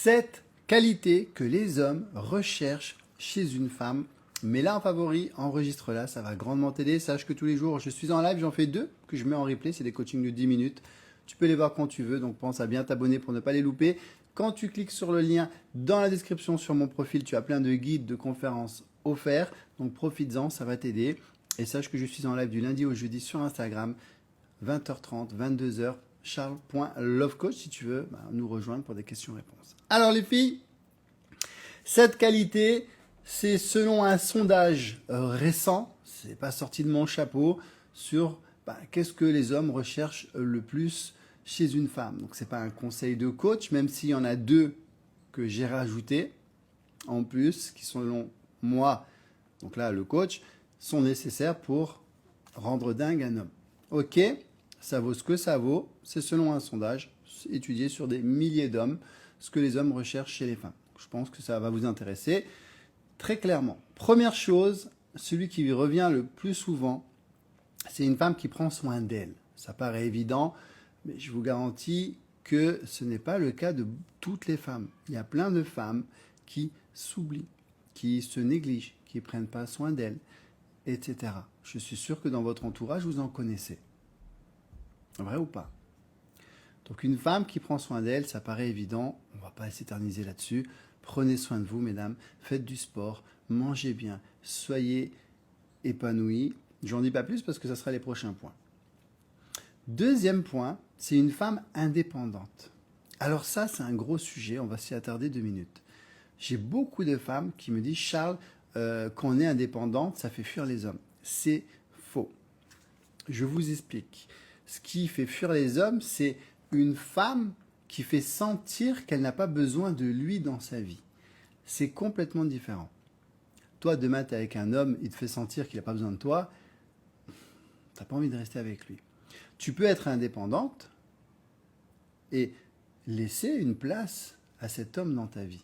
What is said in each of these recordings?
7 qualités que les hommes recherchent chez une femme. Mets-la en favori, enregistre-la, ça va grandement t'aider. Sache que tous les jours, je suis en live, j'en fais 2 que je mets en replay, c'est des coachings de 10 minutes. Tu peux les voir quand tu veux, donc pense à bien t'abonner pour ne pas les louper. Quand tu cliques sur le lien dans la description sur mon profil, tu as plein de guides, de conférences offerts, donc profites-en, ça va t'aider. Et sache que je suis en live du lundi au jeudi sur Instagram, 20h30, 22h, charles.lovecoach si tu veux nous rejoindre pour des questions-réponses. Alors les filles, cette qualité, c'est selon un sondage récent, c'est pas sorti de mon chapeau, sur qu'est-ce que les hommes recherchent le plus chez une femme. Donc c'est pas un conseil de coach, même s'il y en a 2 que j'ai rajoutés en plus, qui sont selon moi, donc là le coach, sont nécessaires pour rendre dingue un homme. Ok, ça vaut ce que ça vaut, c'est selon un sondage étudié sur des milliers d'hommes, ce que les hommes recherchent chez les femmes. Je pense que ça va vous intéresser très clairement. Première chose, celui qui revient le plus souvent, c'est une femme qui prend soin d'elle. Ça paraît évident, mais je vous garantis que ce n'est pas le cas de toutes les femmes. Il y a plein de femmes qui s'oublient, qui se négligent, qui ne prennent pas soin d'elles, etc. Je suis sûr que dans votre entourage, vous en connaissez. Vrai ou pas? Donc une femme qui prend soin d'elle, ça paraît évident, on ne va pas s'éterniser là-dessus. Prenez soin de vous, mesdames, faites du sport, mangez bien, soyez épanouies. J'en dis pas plus parce que ça sera les prochains points. Deuxième point, c'est une femme indépendante. Alors ça, c'est un gros sujet, on va s'y attarder 2 minutes. J'ai beaucoup de femmes qui me disent « Charles, quand on est indépendante, ça fait fuir les hommes ». C'est faux. Je vous explique. Ce qui fait fuir les hommes, c'est une femme qui fait sentir qu'elle n'a pas besoin de lui dans sa vie. C'est complètement différent. Toi, demain, tu es avec un homme, il te fait sentir qu'il n'a pas besoin de toi, tu n'as pas envie de rester avec lui. Tu peux être indépendante et laisser une place à cet homme dans ta vie.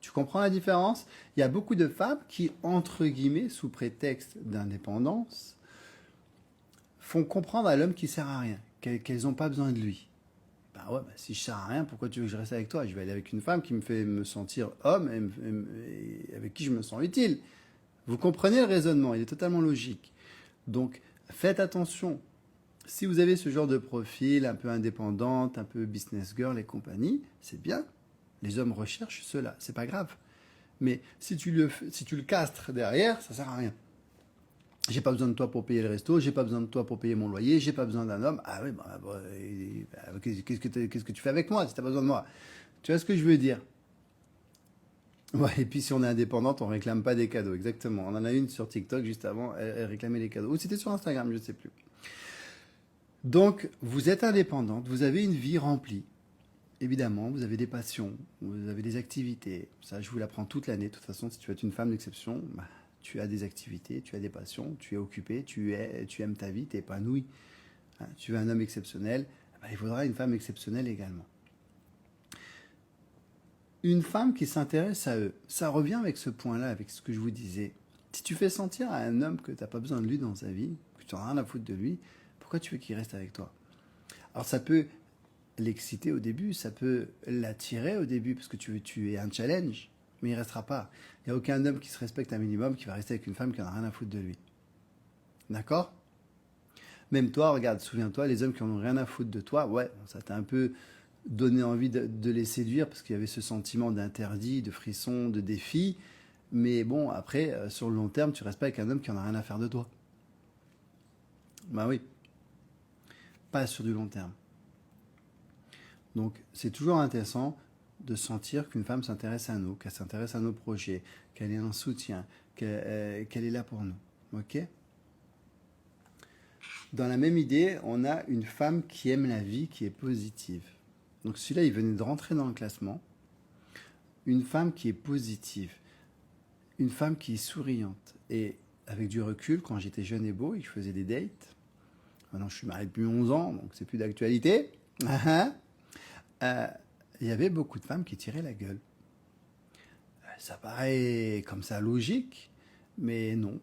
Tu comprends la différence? Il y a beaucoup de femmes qui, entre guillemets, sous prétexte d'indépendance, font comprendre à l'homme qu'il ne sert à rien, qu'elles n'ont pas besoin de lui. Si je ne sers à rien, pourquoi tu veux que je reste avec toi? Je vais aller avec une femme qui me fait me sentir homme et avec qui je me sens utile. Vous comprenez le raisonnement, il est totalement logique. Donc, faites attention. Si vous avez ce genre de profil, un peu indépendante, un peu business girl et compagnie, c'est bien. Les hommes recherchent cela, c'est pas grave. Mais si tu le castres derrière, ça sert à rien. J'ai pas besoin de toi pour payer le resto, j'ai pas besoin de toi pour payer mon loyer, j'ai pas besoin d'un homme. Ah oui, qu'est-ce que tu fais avec moi si t'as pas besoin de moi? Tu vois ce que je veux dire? Ouais, et puis si on est indépendante, on réclame pas des cadeaux, exactement. On en a une sur TikTok juste avant, elle réclamait les cadeaux. Ou c'était sur Instagram, je sais plus. Donc, vous êtes indépendante, vous avez une vie remplie. Évidemment, vous avez des passions, vous avez des activités. Ça, je vous l'apprends toute l'année. De toute façon, si tu veux être une femme d'exception, tu as des activités, tu as des passions, tu es occupé, tu aimes ta vie, tu es épanoui. Tu veux un homme exceptionnel, il faudra une femme exceptionnelle également. Une femme qui s'intéresse à eux, ça revient avec ce point-là, avec ce que je vous disais. Si tu fais sentir à un homme que tu n'as pas besoin de lui dans sa vie, que tu n'as rien à foutre de lui, pourquoi tu veux qu'il reste avec toi? Alors ça peut l'exciter au début, ça peut l'attirer au début, parce que tu es un challenge, mais il ne restera pas. Il n'y a aucun homme qui se respecte un minimum qui va rester avec une femme qui n'en a rien à foutre de lui. D'accord? Même toi, regarde, souviens-toi, les hommes qui n'en ont rien à foutre de toi, ouais, ça t'a un peu donné envie de les séduire, parce qu'il y avait ce sentiment d'interdit, de frisson, de défi, mais bon, après, sur le long terme, tu restes pas avec un homme qui n'en a rien à faire de toi. Ben oui. Pas sur du long terme. Donc, c'est toujours intéressant de sentir qu'une femme s'intéresse à nous, qu'elle s'intéresse à nos projets, qu'elle est un soutien, qu'elle est là pour nous. Ok? Dans la même idée, on a une femme qui aime la vie, qui est positive. Donc celui-là, il venait de rentrer dans le classement. Une femme qui est positive. Une femme qui est souriante. Et avec du recul, quand j'étais jeune et beau et que je faisais des dates, maintenant je suis marié depuis 11 ans, donc c'est plus d'actualité, il y avait beaucoup de femmes qui tiraient la gueule. Ça paraît comme ça logique, mais non.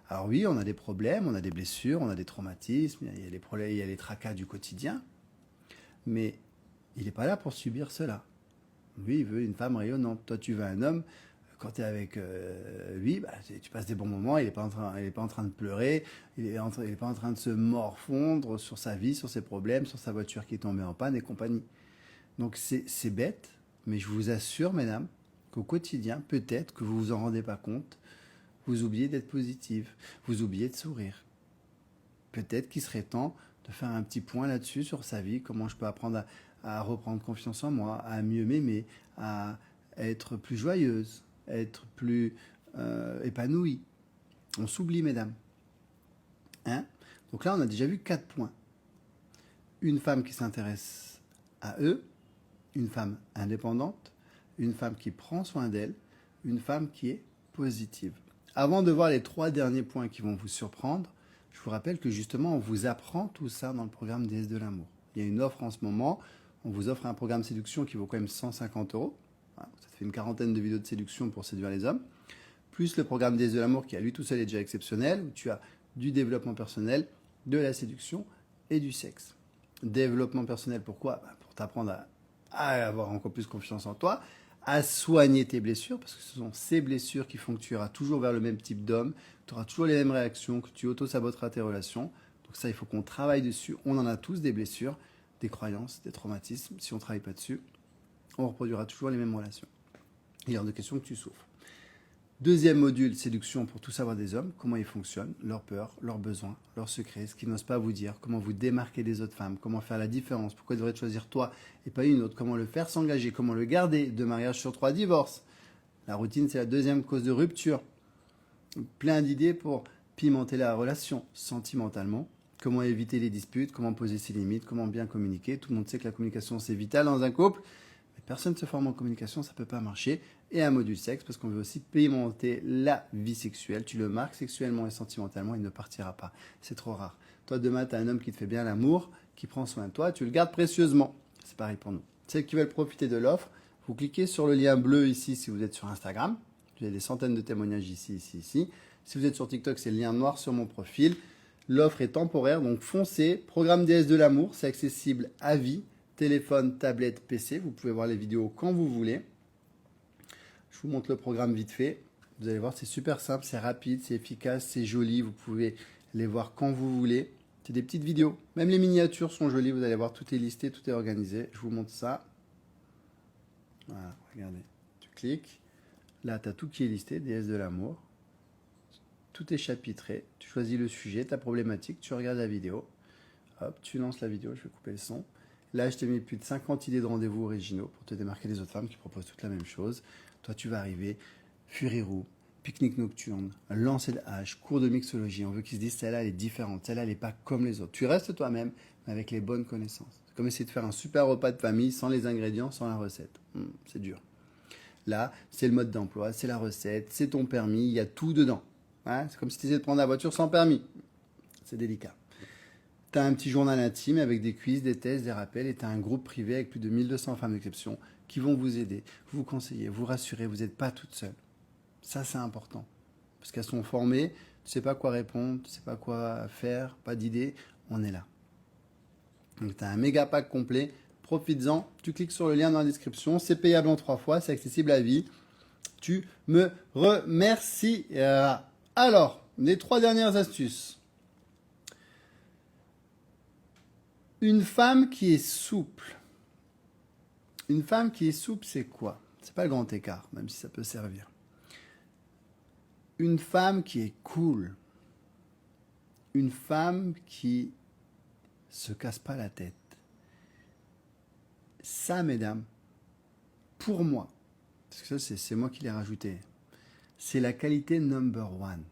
Alors oui, on a des problèmes, on a des blessures, on a des traumatismes, il y a les problèmes, il y a les tracas du quotidien, mais il n'est pas là pour subir cela. Lui, il veut une femme rayonnante. Toi, tu veux un homme. Quand tu es avec lui, bah, tu passes des bons moments. Il n'est pas en train de pleurer. Il n'est pas en train de se morfondre sur sa vie, sur ses problèmes, sur sa voiture qui est tombée en panne et compagnie. Donc, c'est bête, mais je vous assure, mesdames, qu'au quotidien, peut-être que vous vous en rendez pas compte, vous oubliez d'être positive, vous oubliez de sourire. Peut-être qu'il serait temps de faire un petit point là-dessus sur sa vie, comment je peux apprendre à reprendre confiance en moi, à mieux m'aimer, à être plus joyeuse, être plus épanouie. On s'oublie, mesdames. Hein? Donc là, on a déjà vu 4 points. Une femme qui s'intéresse à eux, une femme indépendante, une femme qui prend soin d'elle, une femme qui est positive. Avant de voir les 3 derniers points qui vont vous surprendre, je vous rappelle que justement, on vous apprend tout ça dans le programme Déesse de l'amour. Il y a une offre en ce moment. On vous offre un programme séduction qui vaut quand même 150 €. Voilà, ça fait une quarantaine de vidéos de séduction pour séduire les hommes. Plus le programme Déesse de l'amour qui, à lui tout seul, est déjà exceptionnel, où tu as du développement personnel, de la séduction et du sexe. Développement personnel, pourquoi? Pour t'apprendre à avoir encore plus confiance en toi, à soigner tes blessures, parce que ce sont ces blessures qui font que tu iras toujours vers le même type d'homme, tu auras toujours les mêmes réactions, que tu auto-saboteras tes relations. Donc ça, il faut qu'on travaille dessus. On en a tous des blessures, des croyances, des traumatismes. Si on ne travaille pas dessus, on reproduira toujours les mêmes relations. Il est hors de question que tu souffres. Deuxième module, séduction pour tout savoir des hommes, comment ils fonctionnent, leurs peurs, leurs besoins, leurs secrets, ce qu'ils n'osent pas vous dire, comment vous démarquer des autres femmes, comment faire la différence, pourquoi ils devraient choisir toi et pas une autre, comment le faire s'engager, comment le garder, 2 mariages sur 3 divorces. La routine, c'est la deuxième cause de rupture. Plein d'idées pour pimenter la relation sentimentalement, comment éviter les disputes, comment poser ses limites, comment bien communiquer. Tout le monde sait que la communication, c'est vital dans un couple. Personne ne se forme en communication, ça ne peut pas marcher. Et un module sexe, parce qu'on veut aussi pimenter la vie sexuelle. Tu le marques sexuellement et sentimentalement, il ne partira pas. C'est trop rare. Toi, demain, tu as un homme qui te fait bien l'amour, qui prend soin de toi, tu le gardes précieusement. C'est pareil pour nous. Celles qui veulent profiter de l'offre, vous cliquez sur le lien bleu ici si vous êtes sur Instagram. J'ai des centaines de témoignages ici. Si vous êtes sur TikTok, c'est le lien noir sur mon profil. L'offre est temporaire, donc foncez. Programme Déesse de l'amour, c'est accessible à vie. Téléphone, tablette, PC. Vous pouvez voir les vidéos quand vous voulez. Je vous montre le programme vite fait. Vous allez voir, c'est super simple, c'est rapide, c'est efficace, c'est joli. Vous pouvez les voir quand vous voulez. C'est des petites vidéos. Même les miniatures sont jolies. Vous allez voir, tout est listé, tout est organisé. Je vous montre ça. Voilà, regardez. Tu cliques. Là, tu as tout qui est listé, déesse de l'amour. Tout est chapitré. Tu choisis le sujet, ta problématique, tu regardes la vidéo. Hop, tu lances la vidéo, je vais couper le son. Là, je t'ai mis plus de 50 idées de rendez-vous originaux pour te démarquer des autres femmes qui proposent toute la même chose. Toi, tu vas arriver, furie roux, pique-nique nocturne, lancer de hache, cours de mixologie. On veut qu'ils se disent, celle-là, elle est différente, celle-là, elle n'est pas comme les autres. Tu restes toi-même, mais avec les bonnes connaissances. C'est comme essayer de faire un super repas de famille sans les ingrédients, sans la recette. C'est dur. Là, c'est le mode d'emploi, c'est la recette, c'est ton permis, il y a tout dedans. Hein, c'est comme si tu essayais de prendre la voiture sans permis. C'est délicat. Tu as un petit journal intime avec des quiz, des tests, des rappels, et tu as un groupe privé avec plus de 1200 femmes d'exception qui vont vous aider, vous conseiller, vous rassurer, vous n'êtes pas toute seule. Ça, c'est important. Parce qu'elles sont formées, tu ne sais pas quoi répondre, tu ne sais pas quoi faire, pas d'idée, on est là. Donc tu as un méga pack complet, profites-en, tu cliques sur le lien dans la description, c'est payable en 3 fois, c'est accessible à vie. Tu me remercies. Alors, les 3 dernières astuces. Une femme qui est souple. Une femme qui est souple, c'est quoi? C'est pas le grand écart, même si ça peut servir. Une femme qui est cool. Une femme qui se casse pas la tête. Ça, mesdames, pour moi, parce que ça, c'est moi qui l'ai rajouté, c'est la qualité number one.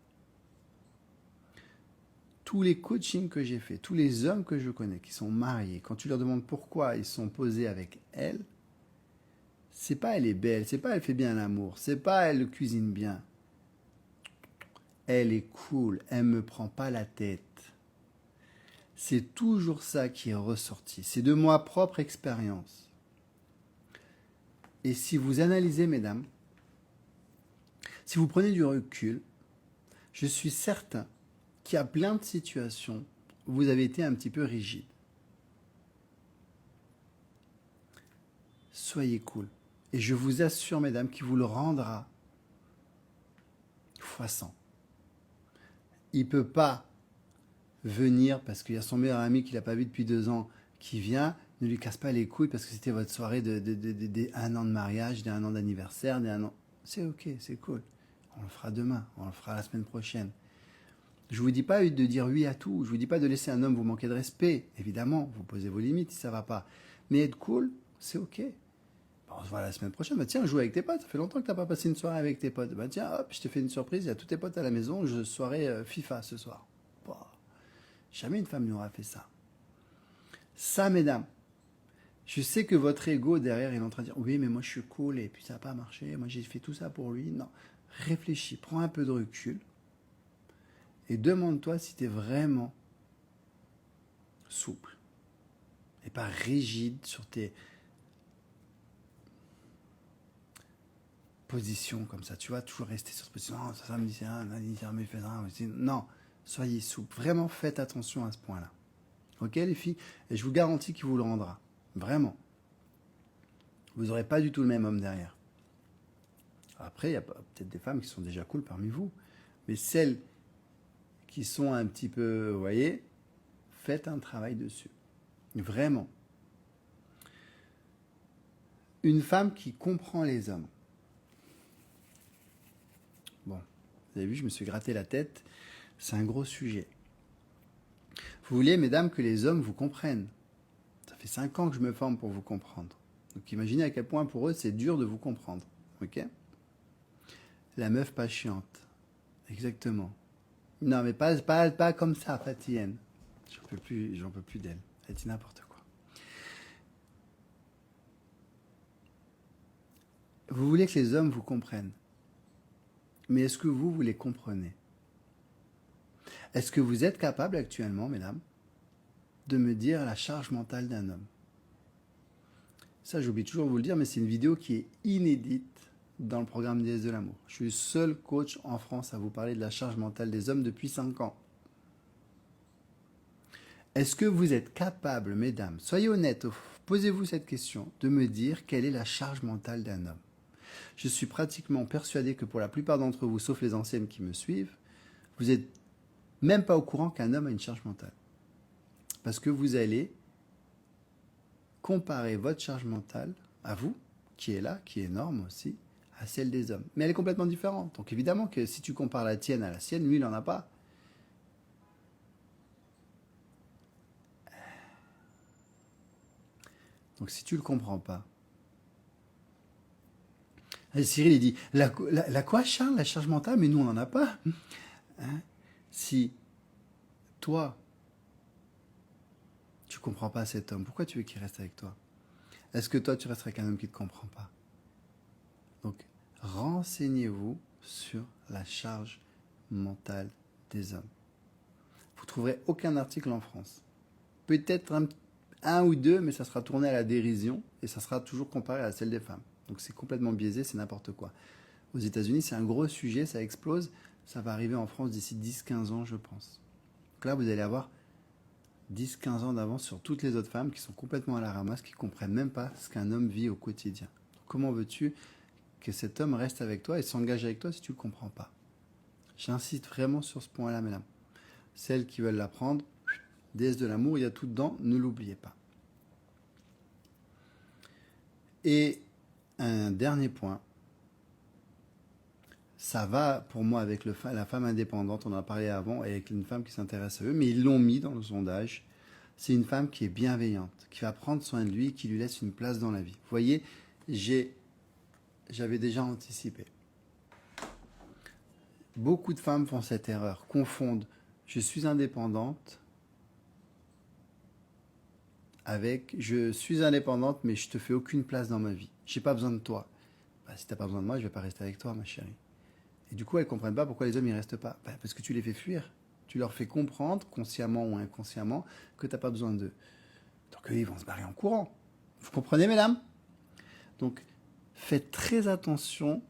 Tous les coachings que j'ai faits, tous les hommes que je connais qui sont mariés, quand tu leur demandes pourquoi ils sont posés avec elle, c'est pas elle est belle, c'est pas elle fait bien l'amour, c'est pas elle cuisine bien. Elle est cool, elle me prend pas la tête. C'est toujours ça qui est ressorti. C'est de ma propre expérience. Et si vous analysez, mesdames, si vous prenez du recul, je suis certain qu'il y a plein de situations où vous avez été un petit peu rigide. Soyez cool. Et je vous assure, mesdames, qu'il vous le rendra fois 100. Il ne peut pas venir parce qu'il y a son meilleur ami qu'il n'a pas vu depuis 2 ans qui vient. Ne lui casse pas les couilles parce que c'était votre soirée des 1 an de mariage, des 1 an d'anniversaire, des 1 an. C'est ok, c'est cool. On le fera demain, on le fera la semaine prochaine. Je ne vous dis pas de dire oui à tout. Je ne vous dis pas de laisser un homme vous manquer de respect. Évidemment, vous posez vos limites si ça ne va pas. Mais être cool, c'est ok. Bon, on se voit la semaine prochaine. Bah, tiens, joue avec tes potes. Ça fait longtemps que tu n'as pas passé une soirée avec tes potes. Bah, tiens, hop, je t'ai fait une surprise. Il y a tous tes potes à la maison. Soirée FIFA ce soir. Bon, jamais une femme n'aura fait ça. Ça, mesdames, je sais que votre ego derrière il est en train de dire oui, mais moi je suis cool et puis ça n'a pas marché. Moi j'ai fait tout ça pour lui. Non, réfléchis, prends un peu de recul et demande-toi si tu es vraiment souple et pas rigide sur tes positions comme ça. Tu vas toujours rester sur cette position. Non, ça me dit ça, me fait ça. Non, soyez souple. Vraiment faites attention à ce point-là. Ok les filles? Et je vous garantis qu'il vous le rendra. Vraiment. Vous n'aurez pas du tout le même homme derrière. Après, il y a peut-être des femmes qui sont déjà cool parmi vous. Mais celles qui sont un petit peu, vous voyez, faites un travail dessus. Vraiment. Une femme qui comprend les hommes. Bon, vous avez vu, je me suis gratté la tête. C'est un gros sujet. Vous voulez, mesdames, que les hommes vous comprennent. Ça fait 5 ans que je me forme pour vous comprendre. Donc imaginez à quel point pour eux c'est dur de vous comprendre. Ok? La meuf pas chiante. Exactement. Non mais pas comme ça, Fatienne. J'en peux plus d'elle. Elle dit n'importe quoi. Vous voulez que les hommes vous comprennent. Mais est-ce que vous les comprenez? Est-ce que vous êtes capable actuellement, mesdames, de me dire la charge mentale d'un homme? Ça, j'oublie toujours de vous le dire, mais c'est une vidéo qui est inédite dans le programme Déesse de l'amour. Je suis le seul coach en France à vous parler de la charge mentale des hommes depuis 5 ans. Est-ce que vous êtes capable, mesdames, soyez honnêtes, posez-vous cette question, de me dire quelle est la charge mentale d'un homme? Je suis pratiquement persuadé que pour la plupart d'entre vous, sauf les anciennes qui me suivent, vous n'êtes même pas au courant qu'un homme a une charge mentale. Parce que vous allez comparer votre charge mentale à vous, qui est là, qui est énorme aussi, à celle des hommes. Mais elle est complètement différente. Donc évidemment que si tu compares la tienne à la sienne, lui, il n'en a pas. Donc si tu ne le comprends pas, Cyril, il dit, la quoi, Charles, la charge mentale? Mais nous, on n'en a pas. Hein? Si toi, tu ne comprends pas cet homme, pourquoi tu veux qu'il reste avec toi? Est-ce que toi, tu resterais avec un homme qui ne te comprend pas? Donc, renseignez-vous sur la charge mentale des hommes. Vous ne trouverez aucun article en France. Peut-être un ou deux, mais ça sera tourné à la dérision et ça sera toujours comparé à celle des femmes. Donc c'est complètement biaisé, c'est n'importe quoi. Aux États-Unis, c'est un gros sujet, ça explose. Ça va arriver en France d'ici 10-15 ans, je pense. Donc là, vous allez avoir 10-15 ans d'avance sur toutes les autres femmes qui sont complètement à la ramasse, qui ne comprennent même pas ce qu'un homme vit au quotidien. Donc, comment veux-tu que cet homme reste avec toi et s'engage avec toi si tu ne le comprends pas? J'insiste vraiment sur ce point-là, mesdames. Celles qui veulent l'apprendre, déesse de l'amour, il y a tout dedans, ne l'oubliez pas. Et un dernier point, ça va pour moi avec la femme indépendante, on en a parlé avant, et avec une femme qui s'intéresse à eux, mais ils l'ont mis dans le sondage. C'est une femme qui est bienveillante, qui va prendre soin de lui, qui lui laisse une place dans la vie. Vous voyez, j'avais déjà anticipé. Beaucoup de femmes font cette erreur, confondent je suis indépendante avec je suis indépendante mais je te fais aucune place dans ma vie. J'ai pas besoin de toi. Bah, si t'as pas besoin de moi, je vais pas rester avec toi, ma chérie. Et du coup, elles comprennent pas pourquoi les hommes ils restent pas. Bah, parce que tu les fais fuir. Tu leur fais comprendre, consciemment ou inconsciemment, que t'as pas besoin d'eux. Donc eux, ils vont se barrer en courant. Vous comprenez, mesdames? Donc, faites très attention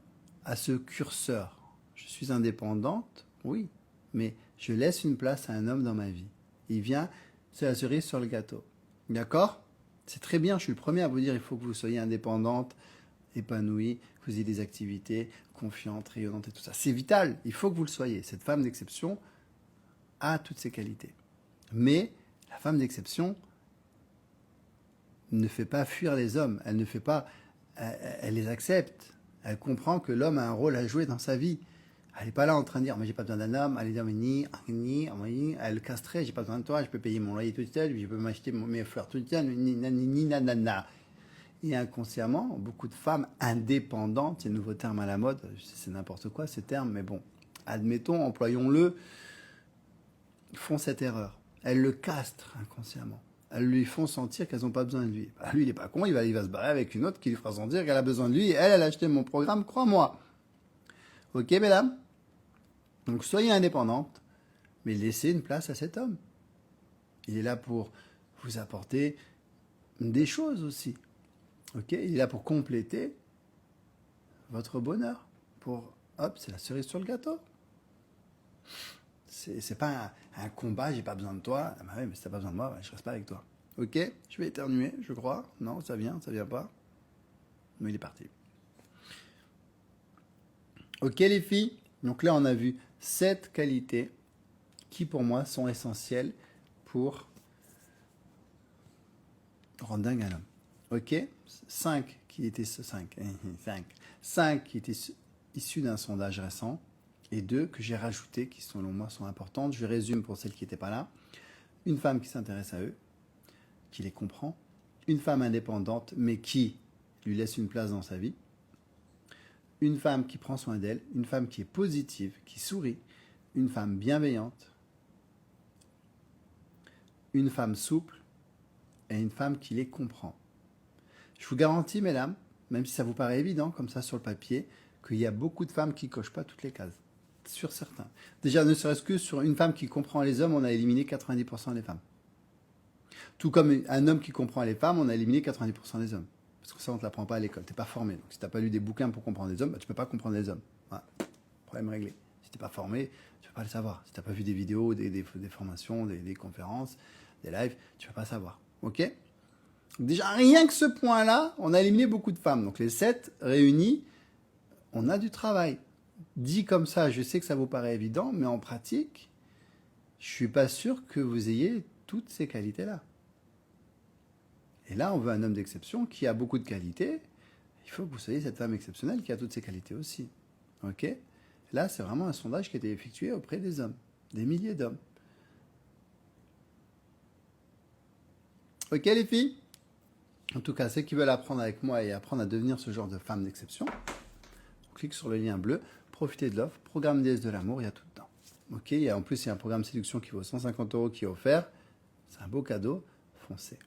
à ce curseur. Je suis indépendante, oui, mais je laisse une place à un homme dans ma vie. Il vient, c'est la cerise sur le gâteau. D'accord? C'est très bien, je suis le premier à vous dire il faut que vous soyez indépendante épanouie, que vous ayez des activités confiantes, rayonnantes et tout ça. C'est vital, il faut que vous le soyez. Cette femme d'exception a toutes ces qualités. Mais la femme d'exception ne fait pas fuir les hommes, elle ne fait pas, elle les accepte. Elle comprend que l'homme a un rôle à jouer dans sa vie. Elle n'est pas là en train de dire, mais j'ai pas besoin d'un homme, allez dire, elle le castrait, j'ai pas besoin de toi, je peux payer mon loyer toute seule, je peux m'acheter mes fleurs toute seule, nanana. Et inconsciemment, beaucoup de femmes indépendantes, c'est un nouveau terme à la mode, c'est n'importe quoi ces termes, mais bon, admettons, employons-le, font cette erreur. Elles le castrent inconsciemment. Elles lui font sentir qu'elles n'ont pas besoin de lui. Bah, lui, il n'est pas con, il va se barrer avec une autre qui lui fera sentir qu'elle a besoin de lui. Et elle a acheté mon programme, crois-moi. Ok, mesdames? Donc, soyez indépendantes, mais laissez une place à cet homme. Il est là pour vous apporter des choses aussi. Ok? Il est là pour compléter votre bonheur. Hop, c'est la cerise sur le gâteau. C'est pas un combat, j'ai pas besoin de toi. Ah bah oui, mais si t'as pas besoin de moi, je reste pas avec toi. Ok, je vais éternuer, je crois. Non, ça vient pas. Mais il est parti. Ok les filles, donc là on a vu 7 qualités qui pour moi sont essentielles pour rendre dingue un homme. Ok, 5 qui étaient issus d'un sondage récent. Et 2 que j'ai rajoutés, qui selon moi sont importantes. Je résume pour celles qui n'étaient pas là. Une femme qui s'intéresse à eux, qui les comprend. Une femme indépendante, mais qui lui laisse une place dans sa vie. Une femme qui prend soin d'elle. Une femme qui est positive, qui sourit. Une femme bienveillante. Une femme souple. Et une femme qui les comprend. Je vous garantis, mesdames, même si ça vous paraît évident, comme ça sur le papier, qu'il y a beaucoup de femmes qui ne cochent pas toutes les cases. Sur certains. Déjà, ne serait-ce que sur une femme qui comprend les hommes, on a éliminé 90% des femmes. Tout comme un homme qui comprend les femmes, on a éliminé 90% des hommes. Parce que ça, on ne te l'apprend pas à l'école. Tu n'es pas formé. Donc, si tu n'as pas lu des bouquins pour comprendre les hommes, bah, tu ne peux pas comprendre les hommes. Voilà. Problème réglé. Si tu n'es pas formé, tu ne peux pas le savoir. Si tu n'as pas vu des vidéos, des formations, des conférences, des lives, tu ne peux pas savoir. Ok? Déjà, rien que ce point-là, on a éliminé beaucoup de femmes. Donc, les 7 réunis, on a du travail. Dit comme ça, je sais que ça vous paraît évident, mais en pratique, je ne suis pas sûr que vous ayez toutes ces qualités-là. Et là, on veut un homme d'exception qui a beaucoup de qualités. Il faut que vous soyez cette femme exceptionnelle qui a toutes ces qualités aussi. Ok? Là, c'est vraiment un sondage qui a été effectué auprès des hommes, des milliers d'hommes. Ok les filles? En tout cas, ceux qui veulent apprendre avec moi et apprendre à devenir ce genre de femme d'exception, on clique sur le lien bleu. Profitez de l'offre, programme déesse de l'amour, il y a tout dedans. Ok, et en plus, il y a un programme séduction qui vaut 150 € qui est offert. C'est un beau cadeau, foncez.